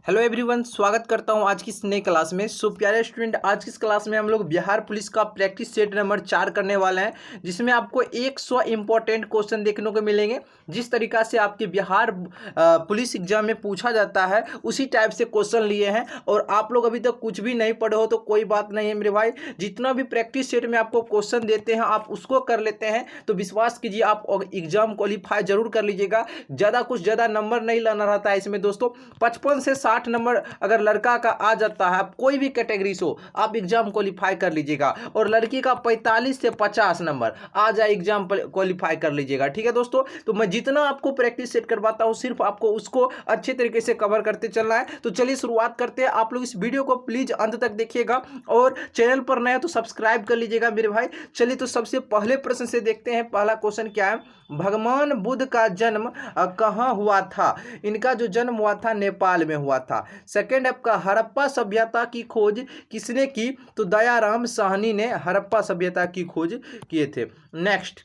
Hello everyone, स्वागत करता हूं आज की इस नई क्लास में। सो प्यारे स्टूडेंट, आज की इस क्लास में हम लोग बिहार पुलिस का प्रैक्टिस सेट नंबर 4 करने वाले हैं, जिसमें आपको 100 इंपॉर्टेंट क्वेश्चन देखने को मिलेंगे। जिस तरीका से आपके बिहार पुलिस एग्जाम में पूछा जाता है उसी टाइप से क्वेश्चन लिए हैं। और आप लोग अभी तक कुछ भी नहीं पढ़े हो तो कोई बात नहीं है मेरे भाई, जितना भी प्रैक्टिस सेट में आपको क्वेश्चन देते हैं आप उसको कर लेते हैं तो विश्वास कीजिए आप एग्जाम क्वालिफाई जरूर कर लीजिएगा। ज़्यादा नंबर नहीं लाना रहता है इसमें दोस्तों। 55 से 60 नंबर अगर लड़का का आ जाता है, आप कोई भी कैटेगरी हो, आप एग्जाम क्वालिफाई कर लीजिएगा। और लड़की का 45 से 50 नंबर आ जाए एग्जाम क्वालिफाई कर लीजिएगा। ठीक है दोस्तों, तो मैं जितना आपको प्रैक्टिस सेट करवाता हूं सिर्फ आपको उसको अच्छे तरीके से कवर करते चलना है। तो चलिए शुरुआत करते हैं। आप लोग इस वीडियो को प्लीज अंत तक देखिएगा और चैनल पर नए तो सब्सक्राइब कर लीजिएगा मेरे भाई। चलिए तो सबसे पहले प्रश्न से देखते हैं। पहला क्वेश्चन क्या है, भगवान बुद्ध का जन्म कहाँ हुआ था? इनका जो जन्म हुआ था नेपाल में हुआ था। सेकंड आपका, हड़प्पा सभ्यता की खोज किसने की? तो दयाराम साहनी ने हड़प्पा सभ्यता की खोज किए थे। नेक्स्ट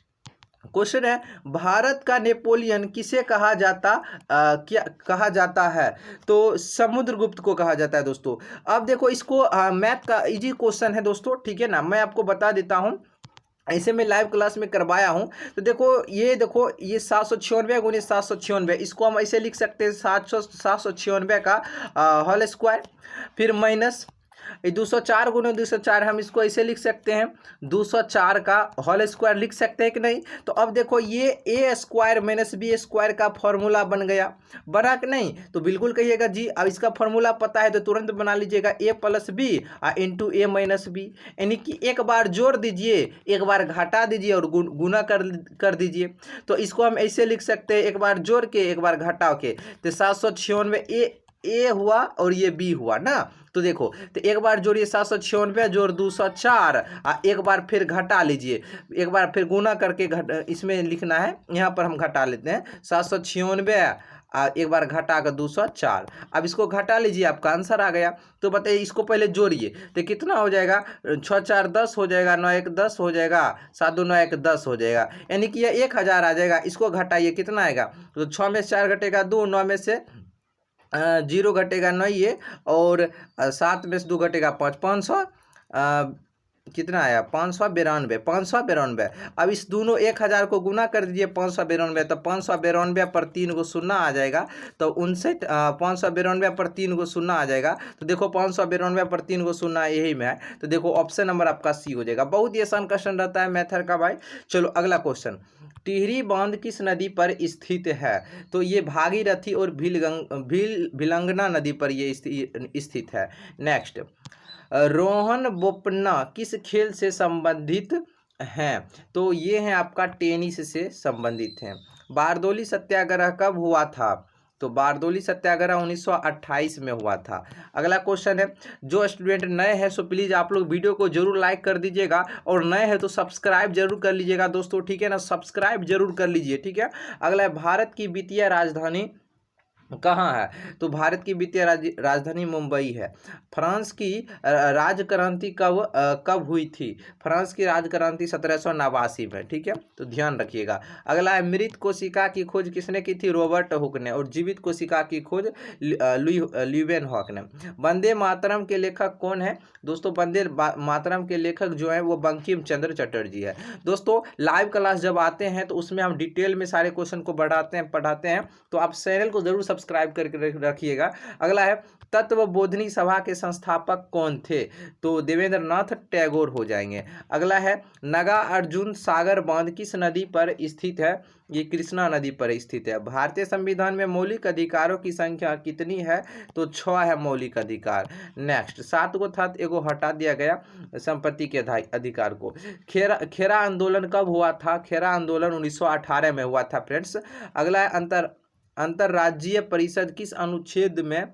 क्वेश्चन है, भारत का नेपोलियन किसे कहा जाता क्या कहा जाता है? तो समुद्रगुप्त को कहा जाता है दोस्तों। अब देखो इसको मैथ का इजी क्वेश्चन है दोस्तों, ठीक है ना। मैं आपको बता देता हूं, ऐसे में लाइव क्लास में करवाया हूं। तो देखो ये 796 गुने 796, इसको हम ऐसे लिख सकते हैं 796 का होल स्क्वायर, फिर माइनस 204 गुने 204, हम इसको ऐसे लिख सकते हैं 204 का होल स्क्वायर लिख सकते हैं कि नहीं। तो अब देखो ये ए स्क्वायर माइनस बी स्क्वायर का फॉर्मूला बन गया, बना कि नहीं? तो बिल्कुल कहिएगा जी। अब इसका फॉर्मूला पता है तो तुरंत बना लीजिएगा, ए प्लस बी इंटू ए माइनस बी। यानी कि एक बार जोड़ दीजिए, एक बार घटा दीजिए और गुना कर दीजिए। तो इसको हम ऐसे लिख सकते हैं, एक बार जोड़ के एक बार घटा के। तो 796 ए हुआ और ये बी हुआ ना। तो देखो, तो एक बार जोड़िए 796 जोड़ 204, एक बार फिर घटा लीजिए, एक बार फिर गुना करके इसमें लिखना है, यहाँ पर हम घटा लेते हैं 796 एक बार घटा कर 204। अब इसको घटा लीजिए, आपका आंसर आ गया। तो बताइए इसको पहले जोड़िए तो कितना हो जाएगा? 6 4 10 हो जाएगा, 9 1 10 हो जाएगा, 7 2 9 1 10 हो जाएगा। यानी कि यह 1000 आ जाएगा। इसको घटाइए, कितना आएगा? तो 6 में 4 घटेगा 2, 9 में से 0 घटेगा 9 ये, और 7 में से 2 घटेगा 5, 500 कितना आया? 592, 592। अब इस दोनों 1000 को गुना कर दीजिए 592, तो 592 पर 3 को शून्य आ जाएगा। तो 59 592 पर 3 को शून्य आ जाएगा। तो देखो 592 पर 3 को शून्य यही में है। तो देखो ऑप्शन नंबर आपका सी हो जाएगा। बहुत ही आसान क्वेश्चन रहता है मैथर का भाई। चलो अगला क्वेश्चन, टिहरी बांध किस नदी पर स्थित है? तो ये भागीरथी और भिलंगना नदी पर ये स्थित है। नेक्स्ट, रोहन बोपन्ना किस खेल से संबंधित हैं? तो ये हैं आपका टेनिस से संबंधित हैं। बारदोली सत्याग्रह कब हुआ था? तो बारदोली सत्याग्रह 1928 में हुआ था। अगला क्वेश्चन है, जो स्टूडेंट नए हैं सो प्लीज़ आप लोग वीडियो को जरूर लाइक कर दीजिएगा, और नए हैं तो सब्सक्राइब जरूर कर लीजिएगा दोस्तों, ठीक है ना। सब्सक्राइब जरूर कर लीजिए, ठीक है। अगला है, भारत की वित्तीय राजधानी कहाँ है? तो भारत की वित्तीय राजधानी मुंबई है। फ्रांस की राजक्रांति कब हुई थी? फ्रांस की राजक्रांति 1789 में, ठीक है, तो ध्यान रखिएगा। अगला है, मृत कोशिका की खोज किसने की थी? रॉबर्ट हुक ने। और जीवित कोशिका की खोज ल्यूवेन हॉक ने। वंदे मातरम के लेखक कौन है? दोस्तों वंदे मातरम के लेखक जो है वो बंकिम चंद्र चटर्जी है। दोस्तों लाइव क्लास जब आते हैं तो उसमें हम डिटेल में सारे क्वेश्चन को पढ़ाते हैं, तो आप चैनल को जरूर सब्सक्राइब करके रखिएगा। अगला है, तत्वबोधिनी सभा के संस्थापक कौन थे? तो देवेंद्र नाथ टैगोर हो जाएंगे। अगला है, नगा अर्जुन सागर बांध किस नदी पर स्थित है? ये कृष्णा नदी पर स्थित है। भारतीय संविधान में मौलिक अधिकारों की संख्या कितनी है? तो 6 है मौलिक अधिकार। नेक्स्ट, 7 को था एगो हटा दिया गया संपत्ति के अधिकार को। खेरा आंदोलन कब हुआ था? खेरा आंदोलन 1918 में हुआ था फ्रेंड्स। अगला है, अंतर्राज्यीय परिषद किस अनुच्छेद में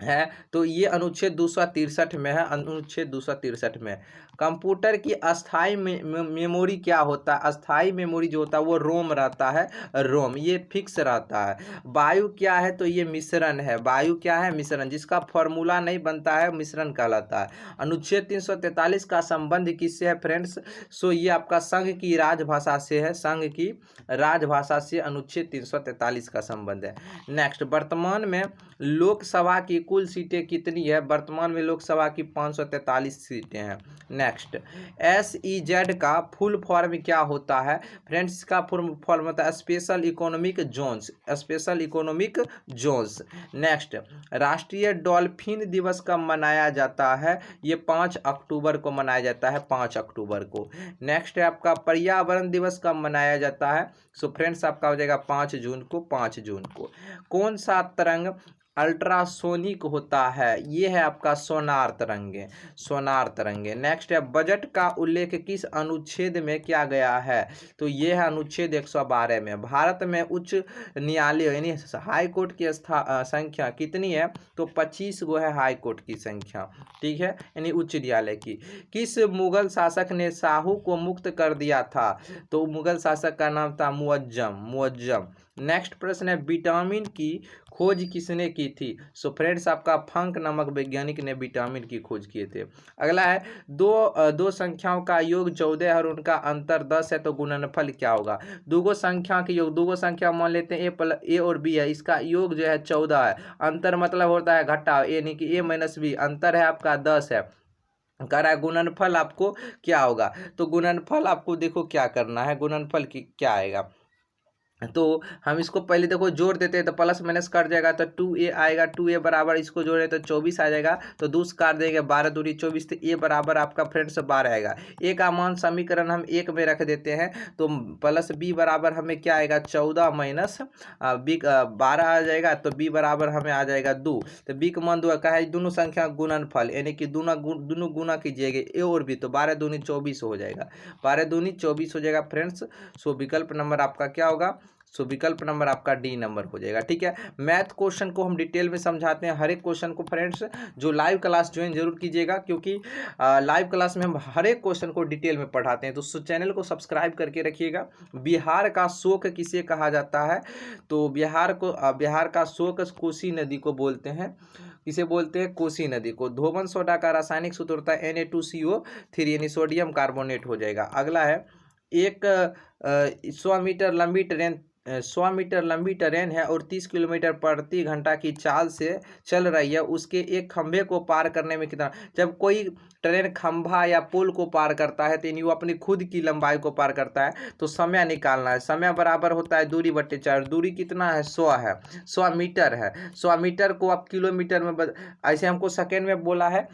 है? तो ये अनुच्छेद 263 में है, अनुच्छेद 263 में। कंप्यूटर की अस्थाई मेमोरी क्या होता है? अस्थाई मेमोरी जो होता है वो रोम रहता है, रोम, ये फिक्स रहता है। वायु क्या है? तो ये मिश्रण है। वायु क्या है? मिश्रण, जिसका फॉर्मूला नहीं बनता है मिश्रण कहलाता है। अनुच्छेद 343 का संबंध किससे है फ्रेंड्स? सो ये आपका संघ की राजभाषा से है, संघ की राजभाषा से अनुच्छेद 343 का संबंध है। नेक्स्ट, वर्तमान में लोकसभा की कुल सीटें कितनी है? वर्तमान में लोकसभा की 543 सीटें हैं। नेक्स्ट, SEZ का फुल फॉर्म क्या होता है फ्रेंड्स? इसका फुल फॉर्म होता है special economic zones, special economic zones. Next, राष्ट्रीय डॉल्फिन दिवस कब मनाया जाता है? ये 5 अक्टूबर को मनाया जाता है, 5 अक्टूबर को। नेक्स्ट है आपका पर्यावरण दिवस कब मनाया जाता है? सो फ्रेंड्स आपका हो जाएगा 5 जून को, 5 जून को। कौन सा तरंग अल्ट्रासोनिक होता है? ये है आपका सोनार तरंगे, सोनार तरंगे। नेक्स्ट है बजट का उल्लेख किस अनुच्छेद में किया गया है? तो ये है अनुच्छेद 112 में। भारत में उच्च न्यायालय यानी हाई कोर्ट की संख्या कितनी है? तो 25 गो है हाई कोर्ट की संख्या, ठीक है, यानी उच्च न्यायालय की। किस मुगल शासक ने साहू को मुक्त कर दिया था? तो मुगल शासक का नाम था मुअज्जम, मुअज्जम। नेक्स्ट प्रश्न है विटामिन की खोज किसने की थी? सो फ्रेंड्स आपका फंक नामक वैज्ञानिक ने विटामिन की खोज किए थे। अगला है दो संख्याओं का योग 14 है और उनका अंतर 10 है, तो गुणनफल क्या होगा? दो संख्या के योग, दो संख्या मान लेते हैं ए और बी है, इसका योग जो है 14 है, अंतर मतलब होता है घटा, यानी कि a माइनस बी, अंतर है आपका 10 है। कह रहा है गुणनफल आपको क्या होगा? तो गुणनफल आपको देखो क्या करना है, गुणनफल की क्या आएगा? तो हम इसको पहले देखो जोड़ देते हैं, तो प्लस माइनस कट जाएगा, तो 2a आएगा, 2a बराबर इसको जोड़े तो 24 आ जाएगा, तो 2 काट देंगे, 12 दूनी 24, तो a बराबर आपका फ्रेंड्स 12 आएगा। a का मान समीकरण हम 1 में रख देते हैं, तो प्लस b बराबर हमें क्या आएगा? 14 माइनस b 12 आ जाएगा, तो b बराबर हमें आ जाएगा 2, तो b का मान 2 का है। दोनों संख्या गुणनफल यानी कि दोनों गुना कीजिएगा a और b, तो 12 दूनी 24 हो जाएगा, 12 दूनी 24 हो जाएगा फ्रेंड्स। सो विकल्प नंबर आपका क्या होगा? सो विकल्प नंबर आपका डी नंबर हो जाएगा, ठीक है। मैथ क्वेश्चन को हम डिटेल में समझाते हैं, हर एक क्वेश्चन को फ्रेंड्स जो लाइव क्लास ज्वाइन जरूर कीजिएगा, क्योंकि लाइव क्लास में हम हर एक क्वेश्चन को डिटेल में पढ़ाते हैं, तो चैनल को सब्सक्राइब करके रखिएगा। बिहार का शोक किसे कहा जाता है? तो बिहार का शोक कोसी नदी को बोलते हैं। किसे बोलते हैं? कोसी नदी को। धोबन सोडा का रासायनिक सूत्र होता है Na2CO3 यानी सोडियम कार्बोनेट हो जाएगा। अगला है 100 मीटर लंबी ट्रेन 100 मीटर लंबी ट्रेन है और 30 किलोमीटर प्रति घंटा की चाल से चल रही है, उसके एक खंभे को पार करने में कितना? जब कोई ट्रेन खंभा या पुल को पार करता है तो वो अपनी खुद की लंबाई को पार करता है, तो समय निकालना है। समय बराबर होता है दूरी बट्टे 4, दूरी कितना है? 100 है, 100 मीटर है। 100 मीटर को आप किलोमीटर में ऐसे हमको सेकेंड में बोला है,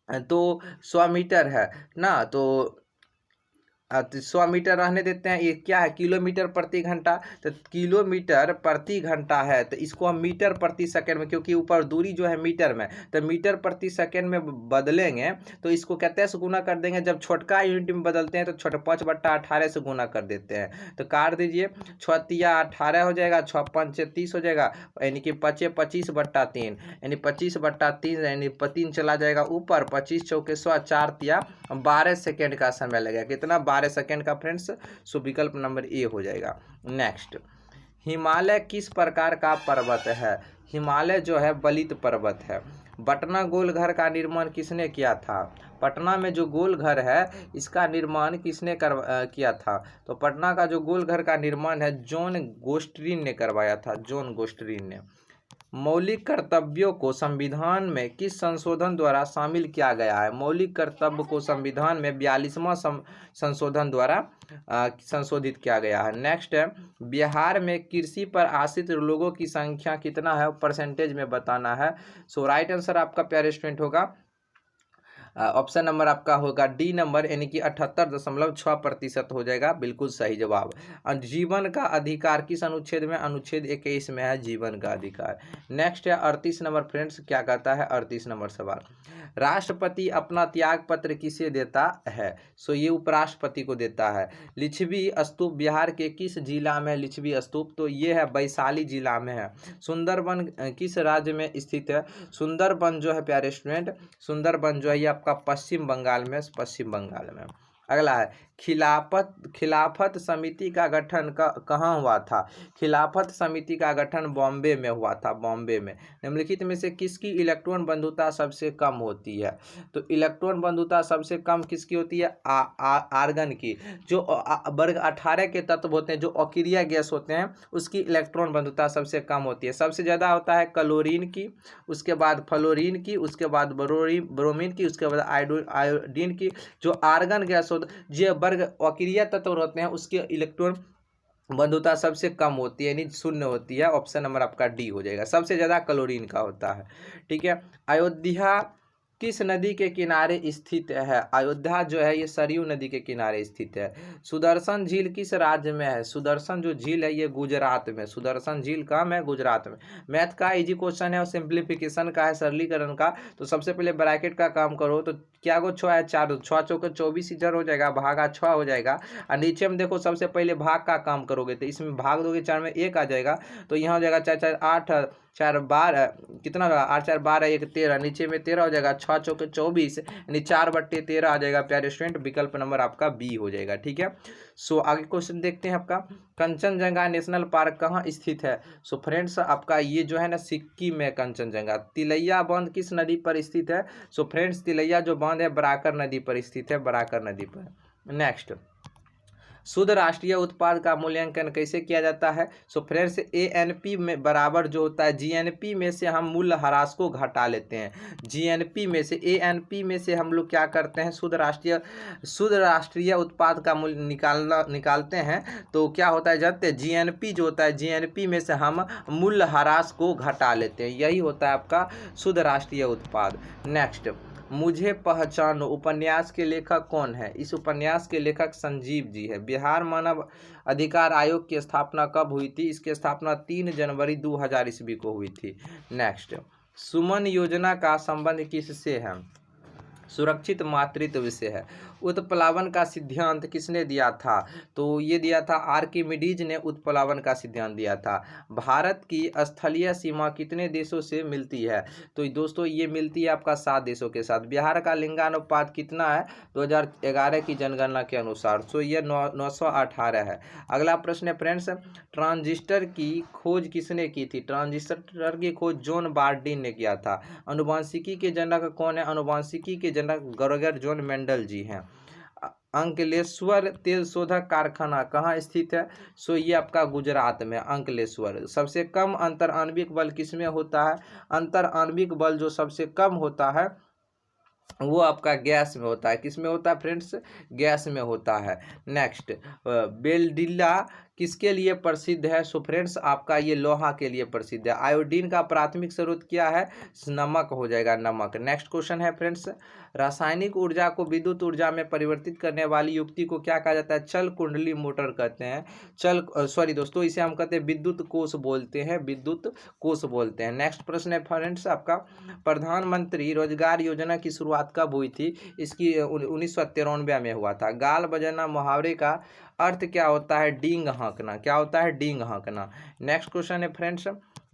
तो 100 मीटर है ना, तो 100 मीटर रहने देते हैं। ये क्या है? किलोमीटर प्रति घंटा, तो किलोमीटर प्रति घंटा है, तो इसको हम मीटर प्रति सेकंड में, क्योंकि ऊपर दूरी जो है मीटर में, तो मीटर प्रति सेकंड में बदलेंगे, तो इसको कहते हैं से गुना कर देंगे। जब छोटका यूनिट में बदलते हैं तो 5/18 से गुना कर देते हैं, तो काट दीजिए, 6×18 हो जाएगा, 6×5=30 हो जाएगा, यानी कि 25/3, यानी 25/3, यानी 3 चला जाएगा ऊपर, 25×4 4×3 12 सेकेंड का समय लगेगा। कितना? 12 सेकेंड का फ्रेंड्स। सो विकल्प नंबर ए हो जाएगा। नेक्स्ट, हिमालय किस प्रकार का पर्वत है? हिमालय जो है बलित पर्वत है। पटना गोल घर का निर्माण किसने किया था? पटना में जो गोल घर है इसका निर्माण किसने किया था? तो पटना का जो गोल घर का निर्माण है जॉन गोस्ट्रीन ने करवाया था, जॉन गोस्ट्रीन ने। मौलिक कर्तव्यों को संविधान में किस संशोधन द्वारा शामिल किया गया है? मौलिक कर्तव्य को संविधान में 42वां संशोधन द्वारा संशोधित किया गया है। नेक्स्ट है बिहार में कृषि पर आश्रित लोगों की संख्या कितना है? परसेंटेज में बताना है। सो राइट आंसर आपका प्यारे स्टूडेंट होगा ऑप्शन नंबर आपका होगा डी नंबर, यानी कि 78.6% हो जाएगा, बिल्कुल सही जवाब। जीवन का अधिकार किस अनुच्छेद में? अनुच्छेद 21 में है जीवन का अधिकार। नेक्स्ट है 38 नंबर फ्रेंड्स, क्या कहता है 38 नंबर सवाल? राष्ट्रपति अपना त्याग पत्र किसे देता है? सो ये उपराष्ट्रपति को देता है। लिच्छवी स्तूप बिहार के किस जिला में? लिच्छवी स्तूप तो ये है वैशाली जिला में है। सुंदरबन किस राज्य में स्थित है? सुंदरबन जो है प्यारे स्टूडेंट, सुंदरबन जो है आपका पश्चिम बंगाल में, पश्चिम बंगाल में। अगला है खिलाफत समिति का गठन कहाँ हुआ था? खिलाफत समिति का गठन बॉम्बे में हुआ था, बॉम्बे में। निम्नलिखित में से किसकी इलेक्ट्रॉन बंधुता सबसे कम होती है? तो इलेक्ट्रॉन बंधुता सबसे कम किसकी होती है? आर्गन की। जो वर्ग 18 के तत्व होते हैं, जो अक्रिय गैस होते हैं, उसकी इलेक्ट्रॉन बंधुता सबसे कम होती है। सबसे ज़्यादा होता है क्लोरीन की, उसके बाद फ्लोरीन की, उसके बाद ब्रोमीन की, उसके बाद आयोडीन की। जो आर्गन गैस जो वर्ग अक्रिय तत्व होते हैं, उसके इलेक्ट्रॉन बंधुता सबसे कम होती है, यानी शून्य होती है। ऑप्शन नंबर आपका डी हो जाएगा। सबसे ज़्यादा क्लोरीन का होता है। ठीक है। अयोध्या किस नदी के किनारे स्थित है? अयोध्या जो है ये सरयू नदी के किनारे स्थित है। सुदर्शन झील किस राज्य में है? सुदर्शन जो झील है ये गुजरात में। सुदर्शन झील कहाँ है? गुजरात में। मैथ का इजी क्वेश्चन है और सिंप्लीफिकेशन का है, सरलीकरण का। तो सबसे पहले ब्रैकेट का काम करो। तो क्या गो 6 है? 4। 6 चौके 24 इधर हो जाएगा, भागा 6 हो जाएगा। और नीचे में देखो सबसे पहले भाग का काम करोगे तो इसमें भाग दोगे 4 में 1 आ जाएगा, तो यहाँ हो जाएगा 4 4 8 4 12, कितना होगा? 8 4 12 1 13, नीचे में 13 हो जाएगा। 6 चौके 24 यानी 4/13 आ जाएगा प्यारे स्टूडेंट। विकल्प नंबर आपका बी हो जाएगा। ठीक है। सो आगे क्वेश्चन देखते हैं आपका। कंचनजंगा नेशनल पार्क कहाँ स्थित है? सो फ्रेंड्स आपका ये जो है ना सिक्किम में कंचनजंगा। तिलैया बांध किस नदी पर स्थित है? सो फ्रेंड्स तिलैया जो बांध है बराकर नदी पर स्थित है, बराकर नदी पर। नेक्स्ट, शुद्ध राष्ट्रीय उत्पाद का मूल्यांकन कैसे किया जाता है? सो फ्रेंड्स एएनपी में बराबर जो होता है जीएनपी में से हम मूल्यह्रास को घटा लेते हैं। जीएनपी में से एएनपी में से हम लोग क्या करते हैं? शुद्ध राष्ट्रीय उत्पाद का मूल्य निकालते हैं। तो क्या होता है जानते हैं? जीएनपी जो होता है, जीएनपी में से हम मूल्यह्रास को घटा लेते हैं। यही होता है आपका शुद्ध राष्ट्रीय उत्पाद। नेक्स्ट, मुझे पहचानो उपन्यास के लेखक कौन है? इस उपन्यास के लेखक संजीव जी है। बिहार मानव अधिकार आयोग की स्थापना कब हुई थी? इसकी स्थापना 3 जनवरी 2000 ईस्वी को हुई थी। नेक्स्ट, सुमन योजना का संबंध किससे है? सुरक्षित मातृत्व से है। उत्प्लावन का सिद्धांत किसने दिया था? तो ये दिया था आर्किमिडीज ने उत्प्लावन का सिद्धांत दिया था। भारत की स्थलीय सीमा कितने देशों से मिलती है? तो दोस्तों ये मिलती है आपका 7 देशों के साथ। बिहार का लिंगानुपात कितना है 2011 की जनगणना के अनुसार? तो ये 918 है। अगला प्रश्न है फ्रेंड्स, ट्रांजिस्टर की खोज किसने की थी? ट्रांजिस्टर की खोज जॉन बार्डिन ने किया था। अनुवांशिकी के जनक कौन है? अनुवांशिकी के जनक ग्रेगर जॉन मेंडल जी हैं। अंकलेश्वर तेल शोधक कारखाना कहाँ स्थित है? सो ये आपका गुजरात में, अंकलेश्वर। सबसे कम अंतर आणविक बल किसमें होता है? अंतर आणविक बल जो सबसे कम होता है वो आपका गैस में होता है। किस में होता है फ्रेंड्स? गैस में होता है। नेक्स्ट, बेलडिला किसके लिए प्रसिद्ध है? सो फ्रेंड्स आपका ये लोहा के लिए प्रसिद्ध है। आयोडीन का प्राथमिक स्रोत क्या है? नमक हो जाएगा, नमक। नेक्स्ट क्वेश्चन है फ्रेंड्स, रासायनिक ऊर्जा को विद्युत ऊर्जा में परिवर्तित करने वाली युक्ति को क्या कहा जाता है? चल कुंडली मोटर कहते हैं। सॉरी दोस्तों, इसे हम कहते हैं विद्युत कोष बोलते हैं, विद्युत कोष बोलते हैं। नेक्स्ट प्रश्न है फ्रेंड्स आपका, प्रधानमंत्री रोजगार योजना की शुरुआत कब हुई थी? इसकी 1993 में हुआ था। गाल बजाना मुहावरे का अर्थ क्या होता है? डींग हाँकना। क्या होता है? डींग हाँकना। नेक्स्ट क्वेश्चन है फ्रेंड्स,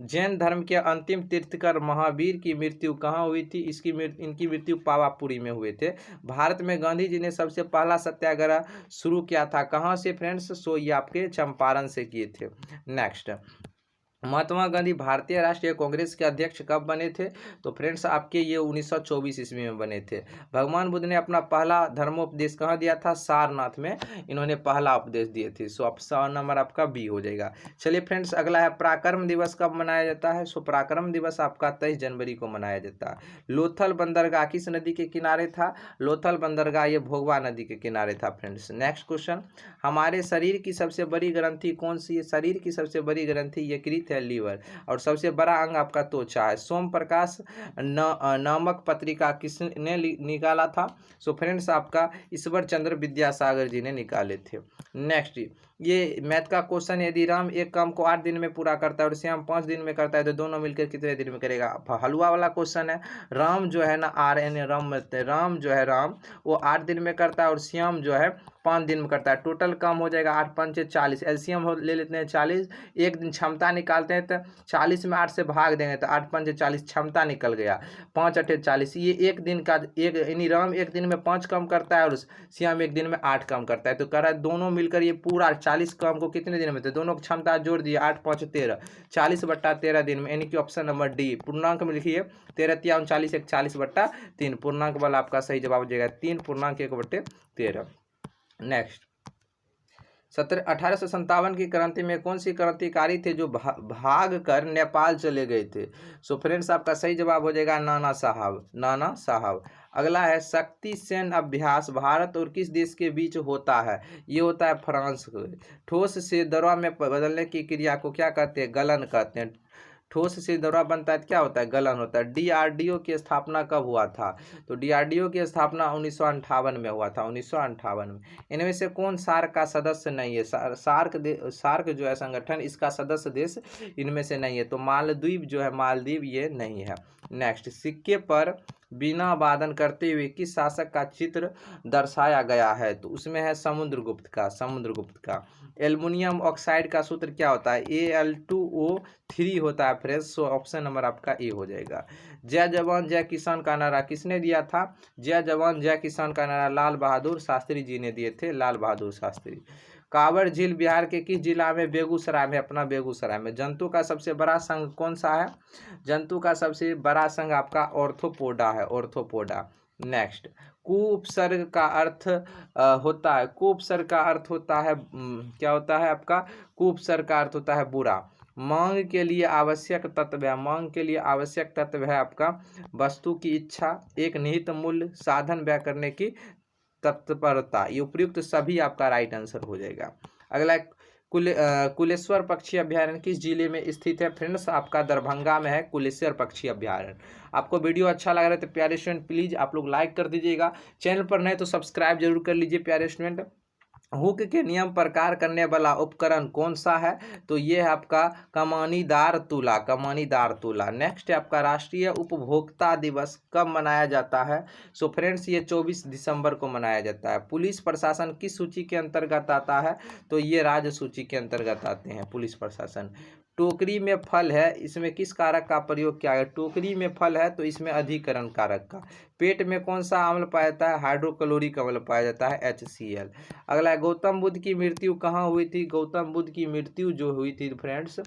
जैन धर्म के अंतिम तीर्थकर महावीर की मृत्यु कहाँ हुई थी? इनकी मृत्यु पावापुरी में हुए थे। भारत में गांधी जी ने सबसे पहला सत्याग्रह शुरू किया था कहाँ से फ्रेंड्स? सो ये आपके चंपारण से किए थे। नेक्स्ट, महात्मा गांधी भारतीय राष्ट्रीय कांग्रेस के अध्यक्ष कब बने थे? तो फ्रेंड्स आपके ये 1924 ईस्वी में बने थे। भगवान बुद्ध ने अपना पहला धर्मोपदेश कहाँ दिया था? सारनाथ में इन्होंने पहला उपदेश दिए थे। सो ऑप्शन नंबर आपका बी हो जाएगा। चलिए फ्रेंड्स अगला है, पराक्रम दिवस कब मनाया जाता है? सो पराक्रम दिवस आपका 23 जनवरी को मनाया जाता है। लोथल बंदरगाह किस नदी के किनारे था? लोथल बंदरगाह ये भोगवा नदी के किनारे था फ्रेंड्स। नेक्स्ट क्वेश्चन, हमारे शरीर की सबसे बड़ी ग्रंथि कौन सी है? शरीर की सबसे बड़ी ग्रंथि यकृत है, लीवर। और सबसे बड़ा अंग आपका त्वचा है। सोम प्रकाश नामक पत्रिका किसने निकाला था? सो फ्रेंड्स आपका ईश्वर चंद्र विद्यासागर जी ने निकाले थे। नेक्स्ट, ये मैथ का क्वेश्चन, यदि राम एक काम को 8 दिन में पूरा करता है और श्याम 5 दिन में करता है तो दोनों मिलकर कितने दिन में करेगा। हलवा वाला क्वेश्चन है। राम जो है ना राम जो है वो 8 दिन में करता है और श्याम जो है 5 दिन में करता है। टोटल काम हो जाएगा 8 5 40, एलसीएम ले लेते हैं 40। एक दिन क्षमता निकालते हैं तो 40 में 8 से भाग देंगे तो 8 5 40 क्षमता निकल गया। 5 8 40, ये एक दिन का एक यानी राम एक दिन में 5 काम करता है और श्याम एक दिन में 8 काम करता है। तो कह रहा है दोनों मिलकर ये पूरा 40 काम को कितने दिन में, तो दोनों की क्षमता जोड़ दिए 8 5 13, 40/13 दिन में, यानी कि ऑप्शन नंबर डी। पूर्णांक में लिखिए 13 तिया 39 1 40/3। पूर्णांक वाला आपका सही जवाब हो जाएगा 3 पूर्णांक 1/13। नेक्स्ट 1857 की क्रांति में कौन सी क्रांतिकारी थे जो भाग कर नेपाल चले गए थे। सो फ्रेंड्स आपका सही जवाब हो जाएगा नाना साहब। अगला है शक्ति सैन्य अभ्यास भारत और किस देश के बीच होता है। ये होता है फ्रांस। ठोस से द्रव में बदलने की क्रिया को क्या कहते हैं, गलन कहते हैं। ठोस से द्रव बनता है तो क्या होता है, गलन होता है। डीआरडीओ की स्थापना कब हुआ था, तो डीआरडीओ की स्थापना 1958 में हुआ था, 1958 में। इनमें से कौन सार्क का सदस्य नहीं है, सार्क जो है संगठन, इसका सदस्य देश इनमें से नहीं है। तो मालदीव जो है, मालदीव ये नहीं है। नेक्स्ट, सिक्के पर बिना वादन करते हुए किस शासक का चित्र दर्शाया गया है, तो उसमें है समुद्रगुप्त का। एल्युमिनियम ऑक्साइड का सूत्र क्या होता है, Al2O3 होता है फ्रेंड्स। सो ऑप्शन नंबर आपका ए हो जाएगा। जय जवान जय किसान का नारा किसने दिया था, जय जवान जय किसान का नारा लाल बहादुर शास्त्री जी ने दिए थे, लाल बहादुर शास्त्री। कांवड़ झील बिहार के किस जिला में, बेगूसराय में, अपना बेगूसराय में। जंतु का सबसे बड़ा संघ कौन सा है, जंतु का सबसे बड़ा संघ आपका ऑर्थोपोडा है, ऑर्थोपोडा। नेक्स्ट, कुउपसर्ग का अर्थ होता है, कुउपसर्ग का अर्थ होता है क्या होता है आपका, कुउपसर्ग का अर्थ होता है बुरा। मांग के लिए आवश्यक तत्व है, मांग के लिए आवश्यक तत्व है आपका वस्तु की इच्छा, एक निहित मूल्य, साधन व्यय करने की तत्परता। ये उपयुक्त सभी आपका राइट आंसर हो जाएगा। अगला कुलेश्वर पक्षी अभ्यारण्य किस जिले में स्थित है, फ्रेंड्स आपका दरभंगा में है कुलेश्वर पक्षी अभ्यारण्य। आपको वीडियो अच्छा लग रहा है तो प्यारे स्टूडेंट प्लीज आप लोग लाइक कर दीजिएगा, चैनल पर नए तो सब्सक्राइब जरूर कर लीजिए प्यारे स्टूडेंट। हुक के नियम प्रकार करने वाला उपकरण कौन सा है, तो ये है आपका कमानीदार तुला। नेक्स्ट है आपका राष्ट्रीय उपभोक्ता दिवस कब मनाया जाता है, सो फ्रेंड्स ये 24 दिसंबर को मनाया जाता है। पुलिस प्रशासन किस सूची के अंतर्गत आता है, तो ये राज्य सूची के अंतर्गत आते हैं पुलिस प्रशासन। टोकरी में फल है, इसमें किस कारक का प्रयोग किया गया, टोकरी में फल है तो इसमें अधिकरण कारक का। पेट में कौन सा अम्ल पाया जाता है, हाइड्रोक्लोरिक अम्ल पाया जाता है, HCl। अगला है गौतम बुद्ध की मृत्यु कहाँ हुई थी, गौतम बुद्ध की मृत्यु जो हुई थी फ्रेंड्स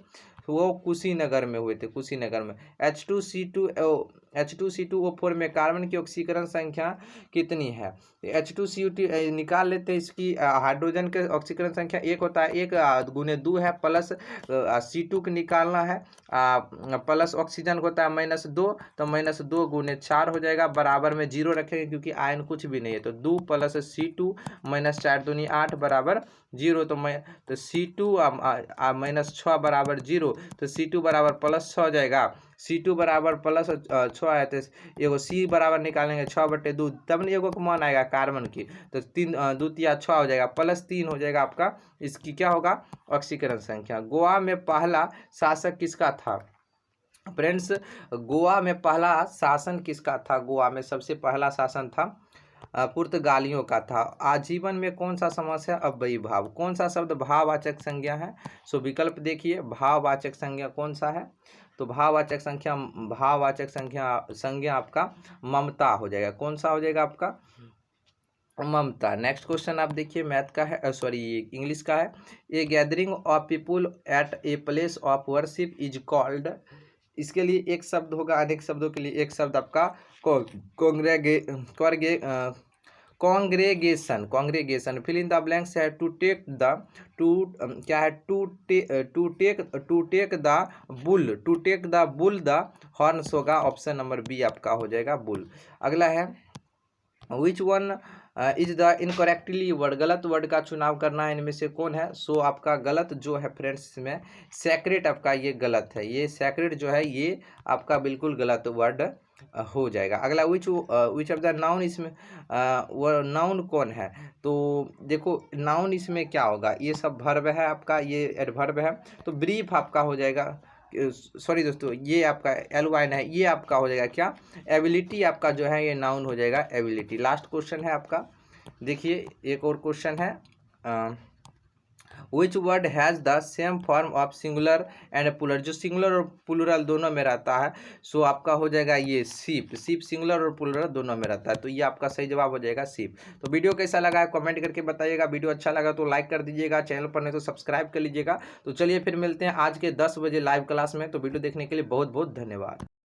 वो कुशीनगर में हुए थे, कुशीनगर में। H2CO4 में कार्बन की ऑक्सीकरण संख्या कितनी है, H2CO2 निकाल लेते हैं इसकी। हाइड्रोजन के ऑक्सीकरण संख्या 1 होता है, 1 गुने 2 है, प्लस C2 को निकालना है, प्लस ऑक्सीजन होता है -2, तो -2 गुने 4 हो जाएगा, बराबर में 0 रखेंगे क्योंकि आयन कुछ भी नहीं है। तो 2 + C2 -4 दूनी 8 बराबर 0, तो C2 -6 बराबर 0, तो C2 बराबर +6 हो जाएगा। C2 बराबर +6 है तो एगो C बराबर निकालेंगे 6/2, तब नहीं एगो का मान आएगा कार्बन की, तो 3 2 तिया 6 हो जाएगा, +3 हो जाएगा आपका, इसकी क्या होगा ऑक्सीकरण संख्या। गोवा में पहला शासक किसका था, फ्रेंड्स गोवा में पहला शासन किसका था, गोवा में सबसे पहला शासन था पुर्तगालियों का था। आजीवन में कौन सा समास है, अव्ययी भाव। कौन सा शब्द भाववाचक संज्ञा है, सो विकल्प देखिए भाववाचक संज्ञा कौन सा है, तो भाववाचक संज्ञा आपका ममता हो जाएगा। कौन सा हो जाएगा आपका ममता। नेक्स्ट क्वेश्चन आप देखिए मैथ का है, सॉरी इंग्लिश का है। A gathering of people at a place of worship is called, इसके लिए एक शब्द होगा, अनेक शब्दों के लिए एक शब्द आपका congregation. Fill in the blanks है to take the bull the horns होगा, ऑप्शन नंबर बी आपका हो जाएगा बुल। अगला है which one is the incorrectly word, गलत वर्ड का चुनाव करना है, इनमें से कौन है, सो आपका गलत जो है फ्रेंड्स इसमें सेक्रेट आपका ये गलत है, ये सेक्रेट जो है ये आपका बिल्कुल गलत वर्ड हो जाएगा। अगला विच ऑफ द नाउन, इसमें वो नाउन कौन है? तो देखो नाउन इसमें क्या होगा, ये सब वर्ब है आपका, ये एडवर्ब है, तो ब्रीफ आपका हो जाएगा। सॉरी दोस्तों, ये आपका एलवाइन है, ये आपका हो जाएगा क्या? एबिलिटी आपका जो है ये नाउन हो जाएगा, एबिलिटी। लास्ट क्वेश्चन है आपका, देखिए एक और क्वेश्चन है, which word has the same form of singular and plural, जो सिंगुलर और प्लूरल दोनों में रहता है, सो आपका हो जाएगा ये सीप। सीप सिंगुलर और प्लूरल दोनों में रहता है, तो ये आपका सही जवाब हो जाएगा सीप। तो वीडियो कैसा लगा है कमेंट करके बताइएगा। वीडियो अच्छा लगा तो लाइक कर दीजिएगा, चैनल पर नहीं तो सब्सक्राइब कर लीजिएगा। तो चलिए फिर मिलते हैं आज के 10 बजे लाइव क्लास में। तो वीडियो देखने के लिए बहुत बहुत धन्यवाद।